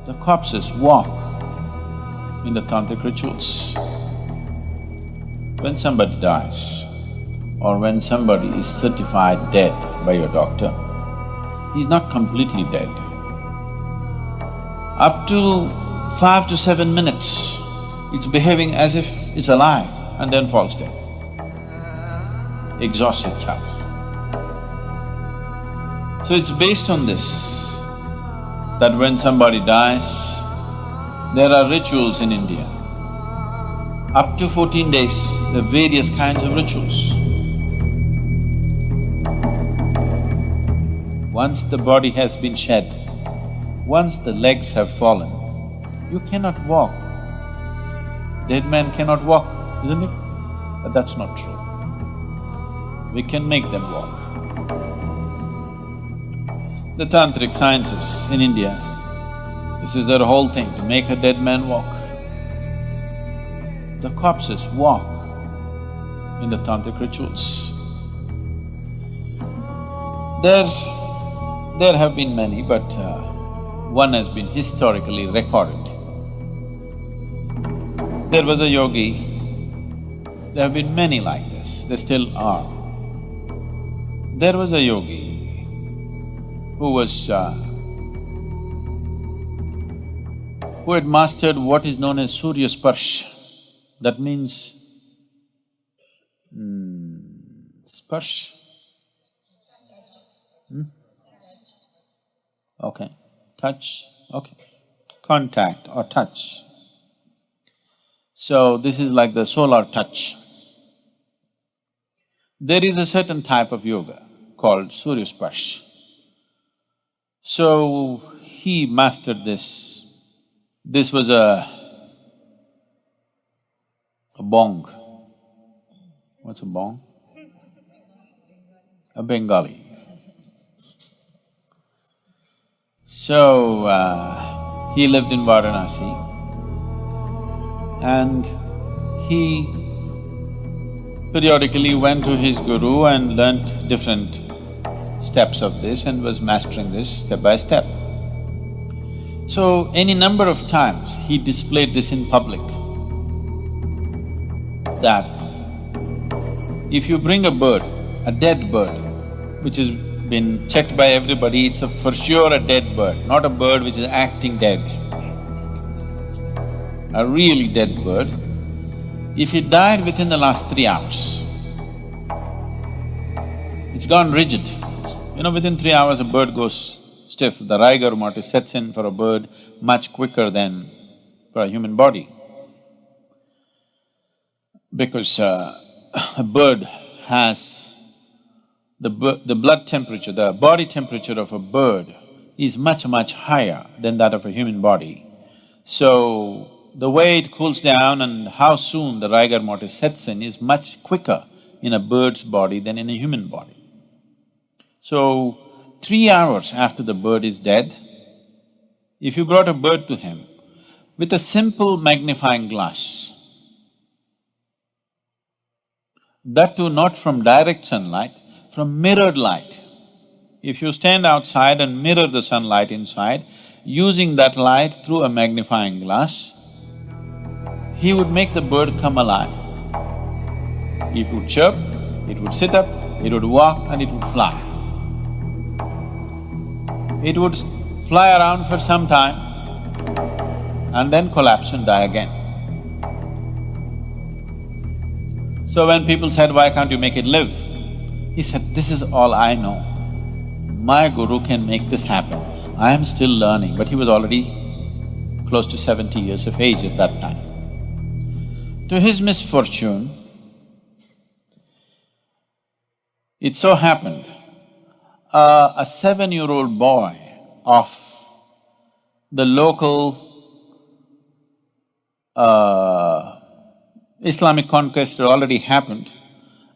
The corpses walk in the tantric rituals. When somebody dies or when somebody is certified dead by your doctor, he's not completely dead. Up to 5 to 7 minutes, it's behaving as if it's alive and then falls dead, exhausts itself. So it's based on this that when somebody dies, there are rituals in India. Up to 14 days, there are various kinds of rituals. Once the body has been shed, once the legs have fallen, you cannot walk. Dead men cannot walk, isn't it? But that's not true. We can make them walk. The tantric sciences in India, this is their whole thing, to make a dead man walk. The corpses walk in the tantric rituals. There have been many, but one has been historically recorded. There was a yogi, there have been many like this, there still are. There was a yogi who had mastered what is known as Surya Sparsh. That means… Sparsh? Okay, touch, okay. Contact or touch. So this is like the solar touch. There is a certain type of yoga called Surya Sparsh. So he mastered this. This was a bong. What's a bong? A Bengali. So, he lived in Varanasi and he periodically went to his guru and learnt different steps of this and was mastering this step by step. So, any number of times he displayed this in public, that if you bring a bird, a dead bird, which has been checked by everybody, it's for sure a dead bird, not a bird which is acting dead. A really dead bird, if it died within the last 3 hours, it's gone rigid. You know, within 3 hours a bird goes stiff. The rigor mortis sets in for a bird much quicker than for a human body. Because a bird has… the blood temperature, the body temperature of a bird is much, much higher than that of a human body. So, the way it cools down and how soon the rigor mortis sets in is much quicker in a bird's body than in a human body. So, 3 hours after the bird is dead, if you brought a bird to him with a simple magnifying glass, that too not from direct sunlight, from mirrored light. If you stand outside and mirror the sunlight inside, using that light through a magnifying glass, he would make the bird come alive. It would chirp, it would sit up, it would walk and it would fly. It would fly around for some time and then collapse and die again. So when people said, why can't you make it live? He said, this is all I know. My guru can make this happen. I am still learning, but he was already close to 70 years of age at that time. To his misfortune, it so happened, a 7-year-old boy of the local Islamic conquest had already happened.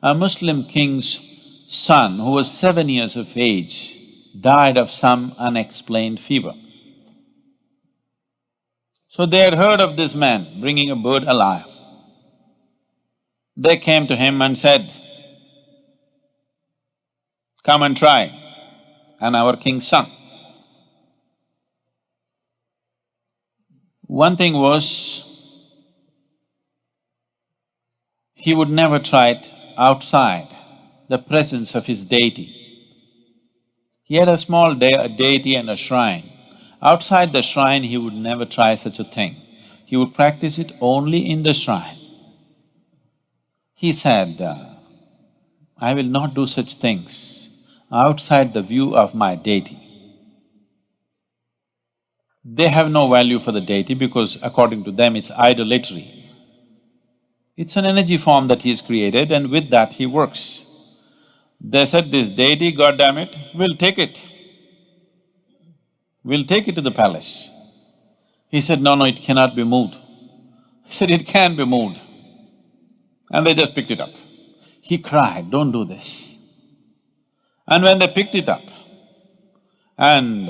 A Muslim king's son, who was 7 years of age, died of some unexplained fever. So they had heard of this man bringing a bird alive. They came to him and said, come and try, and our king's son. One thing was, he would never try it outside the presence of his deity. He had a small deity and a shrine. Outside the shrine, he would never try such a thing. He would practice it only in the shrine. He said, I will not do such things outside the view of my deity. They have no value for the deity because according to them it's idolatry. It's an energy form that he's created and with that he works. They said, this deity, God damn it, we'll take it. We'll take it to the palace. He said, no, it cannot be moved. He said, it can be moved. And they just picked it up. He cried, don't do this. And when they picked it up and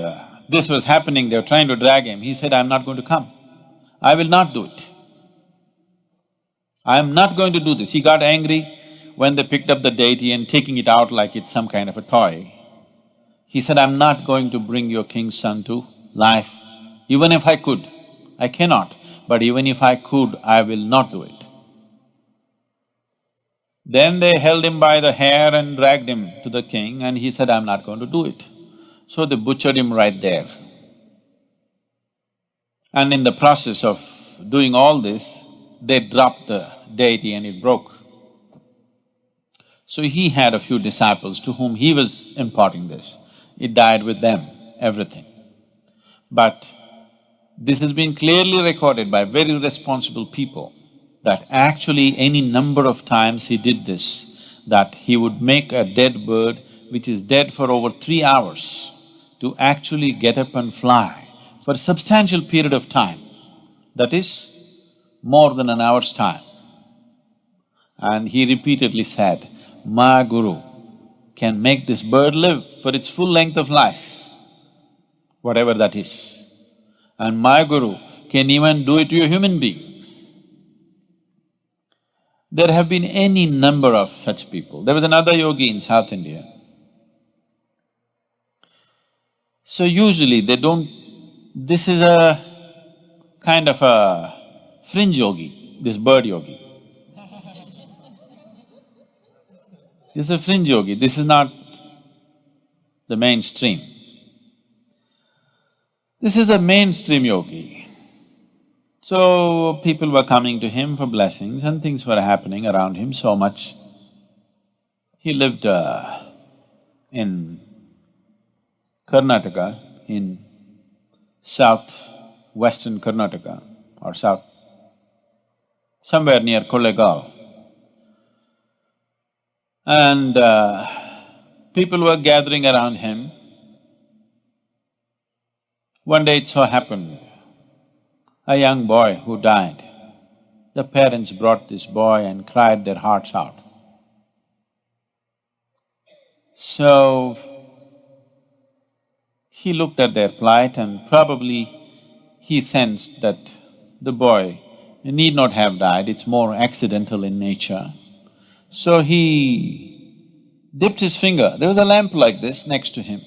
this was happening, they were trying to drag him, he said, I'm not going to come. I will not do it. I am not going to do this. He got angry when they picked up the deity and taking it out like it's some kind of a toy. He said, I'm not going to bring your king's son to life. Even if I could, I cannot, but even if I could, I will not do it. Then they held him by the hair and dragged him to the king and he said, I'm not going to do it. So they butchered him right there. And in the process of doing all this, they dropped the deity and it broke. So he had a few disciples to whom he was imparting this. It died with them, everything. But this has been clearly recorded by very responsible people that actually any number of times he did this, that he would make a dead bird which is dead for over 3 hours to actually get up and fly for a substantial period of time, that is more than an hour's time. And he repeatedly said, my guru can make this bird live for its full length of life, whatever that is. And my guru can even do it to a human being. There have been any number of such people. There was another yogi in South India. So usually they don't… This is a kind of a fringe yogi, this bird yogi. This is a fringe yogi, this is not the mainstream. This is a mainstream yogi. So people were coming to him for blessings and things were happening around him so much. He lived in Karnataka, in south-western Karnataka or somewhere near Kollegaon. And people were gathering around him. One day it so happened, a young boy who died. The parents brought this boy and cried their hearts out. So, he looked at their plight and probably he sensed that the boy need not have died, it's more accidental in nature. So he dipped his finger, there was a lamp like this next to him.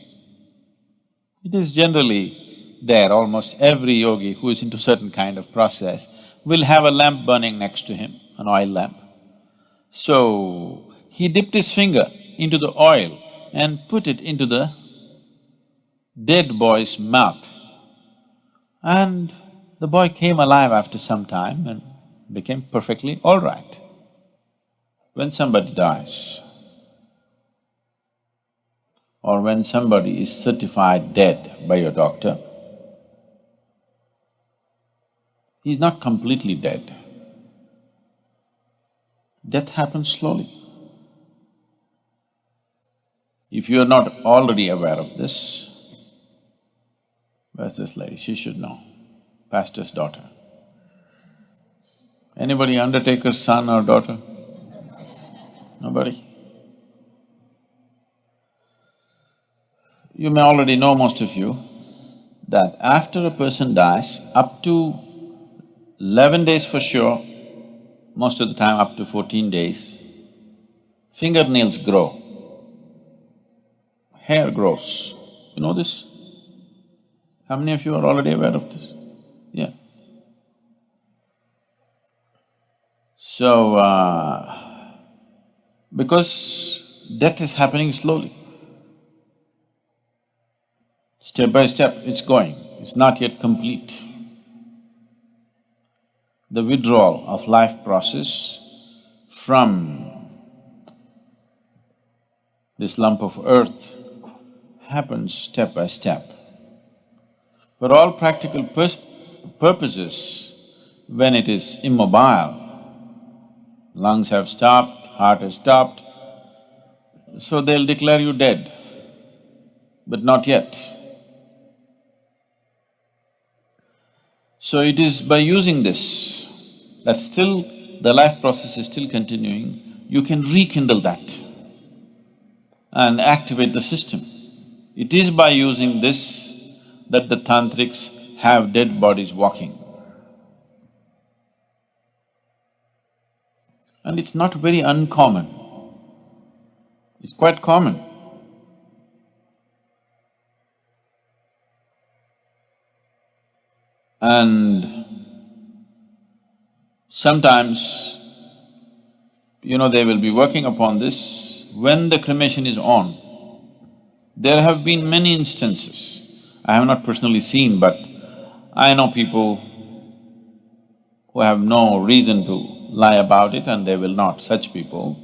It is generally there, almost every yogi who is into certain kind of process will have a lamp burning next to him, an oil lamp. So, he dipped his finger into the oil and put it into the dead boy's mouth. And the boy came alive after some time and became perfectly all right. When somebody dies, or when somebody is certified dead by your doctor, he's not completely dead. Death happens slowly. If you are not already aware of this, where's this lady? She should know, pastor's daughter. Anybody undertaker's son or daughter? Nobody? You may already know, most of you, that after a person dies, up to 11 days for sure, most of the time up to 14 days, fingernails grow, hair grows. You know this? How many of you are already aware of this? Yeah. Because death is happening slowly, step by step it's going, it's not yet complete. The withdrawal of life process from this lump of earth happens step by step. For all practical purposes, when it is immobile, lungs have stopped, heart has stopped, so they'll declare you dead, but not yet. So it is by using this that still the life process is still continuing, you can rekindle that and activate the system. It is by using this that the tantrics have dead bodies walking. And it's not very uncommon, it's quite common. And sometimes, they will be working upon this when the cremation is on. There have been many instances, I have not personally seen, but I know people who have no reason to lie about it and they will not. Such people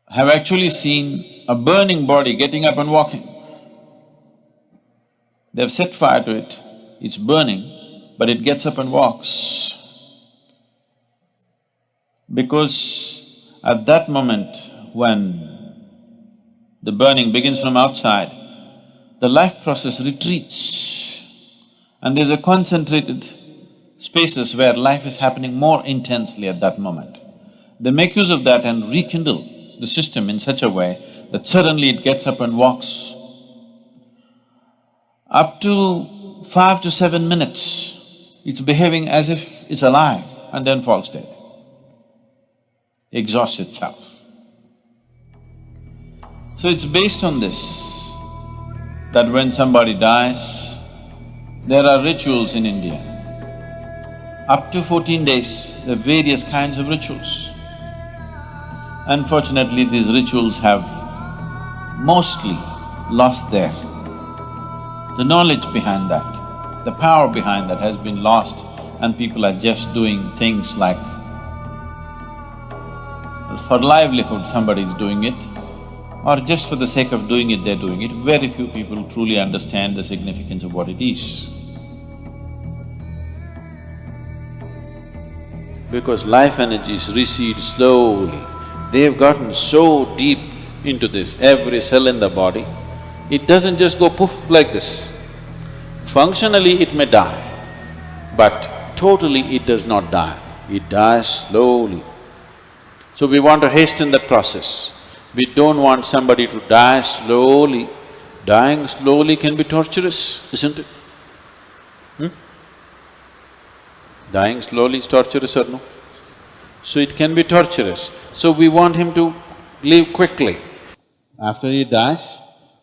have actually seen a burning body getting up and walking. They've set fire to it, it's burning, but it gets up and walks. Because at that moment when the burning begins from outside, the life process retreats and there's a concentrated spaces where life is happening more intensely at that moment. They make use of that and rekindle the system in such a way that suddenly it gets up and walks. Up to 5 to 7 minutes, it's behaving as if it's alive and then falls dead, exhausts itself. So it's based on this that when somebody dies, there are rituals in India. Up to 14 days, there are various kinds of rituals. Unfortunately, these rituals have mostly lost the knowledge behind that, the power behind that has been lost, and people are just doing things like for livelihood somebody is doing it, or just for the sake of doing it, they're doing it. Very few people truly understand the significance of what it is. Because life energies recede slowly, they've gotten so deep into this, every cell in the body, it doesn't just go poof like this. Functionally it may die, but totally it does not die, it dies slowly. So we want to hasten that process. We don't want somebody to die slowly. Dying slowly can be torturous, isn't it? Dying slowly is torturous or no? So it can be torturous. So we want him to leave quickly. After he dies,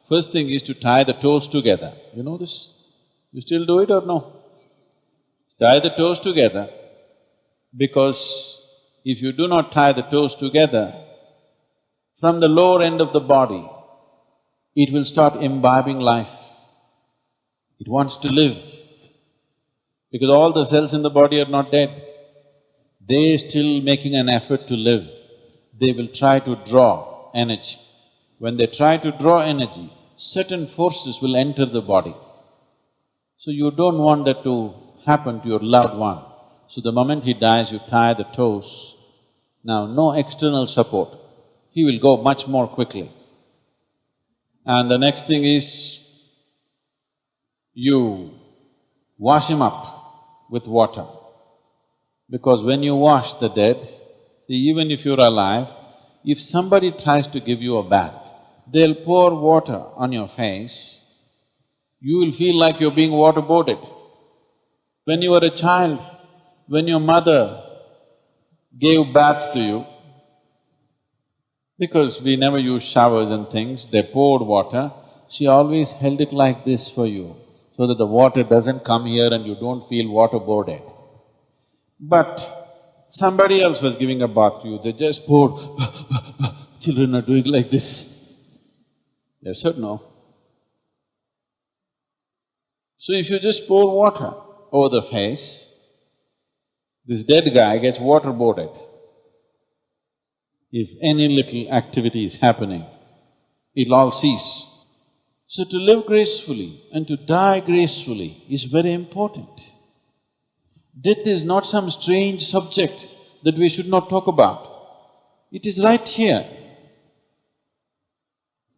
first thing is to tie the toes together. You know this? You still do it or no? Tie the toes together, because if you do not tie the toes together, from the lower end of the body, it will start imbibing life. It wants to live, because all the cells in the body are not dead. They're still making an effort to live. They will try to draw energy. When they try to draw energy, certain forces will enter the body. So you don't want that to happen to your loved one. So the moment he dies, you tie the toes. Now, no external support, he will go much more quickly. And the next thing is, you wash him up with water. Because when you wash the dead, see, even if you're alive, if somebody tries to give you a bath, they'll pour water on your face, you will feel like you're being waterboarded. When you were a child, when your mother gave baths to you, because we never used showers and things, they poured water, she always held it like this for you, so that the water doesn't come here and you don't feel waterboarded. But somebody else was giving a bath to you, they just poured, children are doing like this. Yes or no? So if you just pour water over the face, this dead guy gets waterboarded. If any little activity is happening, it'll all cease. So to live gracefully and to die gracefully is very important. Death is not some strange subject that we should not talk about. It is right here,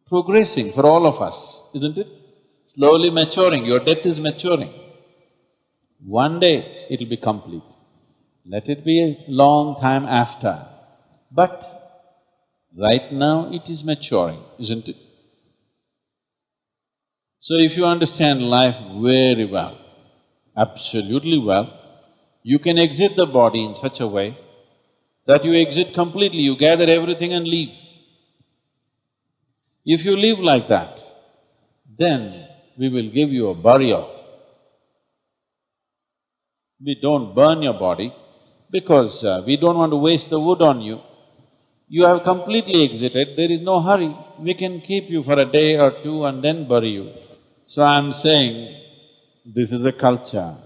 progressing for all of us, isn't it? Slowly maturing, your death is maturing. One day it'll be complete. Let it be a long time after, but right now it is maturing, isn't it? So if you understand life very well, absolutely well, you can exit the body in such a way that you exit completely, you gather everything and leave. If you live like that, then we will give you a burial. We don't burn your body because we don't want to waste the wood on you. You have completely exited, there is no hurry. We can keep you for a day or two and then bury you. So I'm saying, this is a culture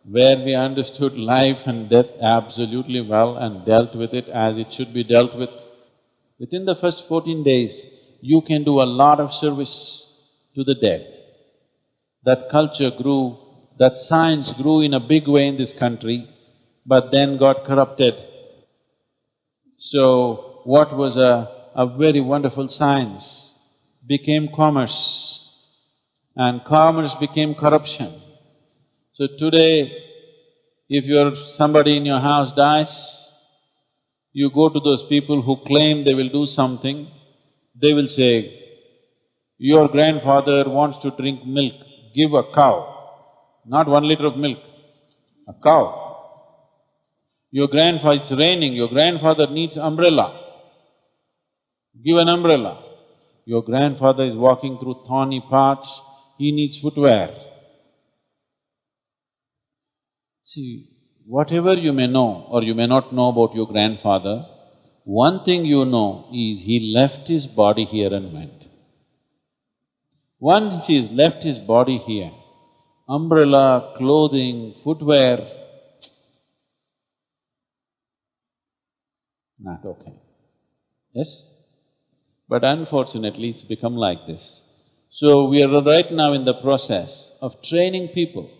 where we understood life and death absolutely well and dealt with it as it should be dealt with. Within the first 14 days, you can do a lot of service to the dead. That culture grew, that science grew in a big way in this country, but then got corrupted. So, what was a very wonderful science became commerce, and commerce became corruption. So today, if somebody in your house dies, you go to those people who claim they will do something, they will say, your grandfather wants to drink milk, give a cow, not 1 liter of milk, a cow. Your grandfather… it's raining, your grandfather needs umbrella, give an umbrella. Your grandfather is walking through thorny paths, he needs footwear. See, whatever you may know or you may not know about your grandfather, one thing you know is he left his body here and went. Once he's left his body here, umbrella, clothing, footwear, not okay. Yes? But unfortunately, it's become like this. So we are right now in the process of training people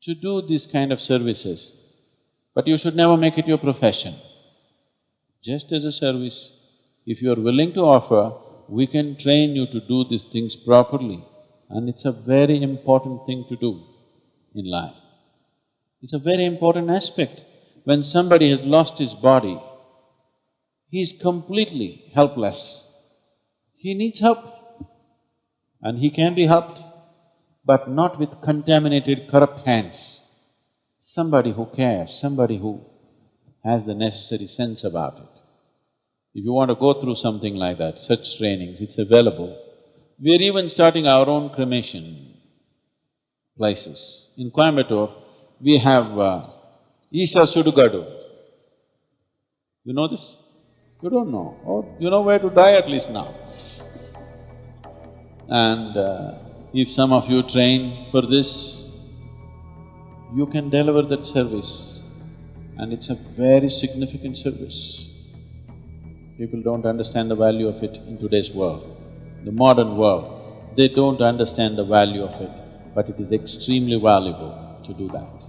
to do these kind of services, but you should never make it your profession. Just as a service, if you are willing to offer, we can train you to do these things properly, and it's a very important thing to do in life. It's a very important aspect. When somebody has lost his body, he is completely helpless. He needs help, and he can be helped, but not with contaminated, corrupt hands. Somebody who cares, somebody who has the necessary sense about it. If you want to go through something like that, such trainings, it's available. We are even starting our own cremation places. In Coimbatore, we have Isha Sudugadu. You know this? You don't know. Oh, you know where to die at least now. And if some of you train for this, you can deliver that service, and it's a very significant service. People don't understand the value of it in today's world, the modern world. They don't understand the value of it, but it is extremely valuable to do that.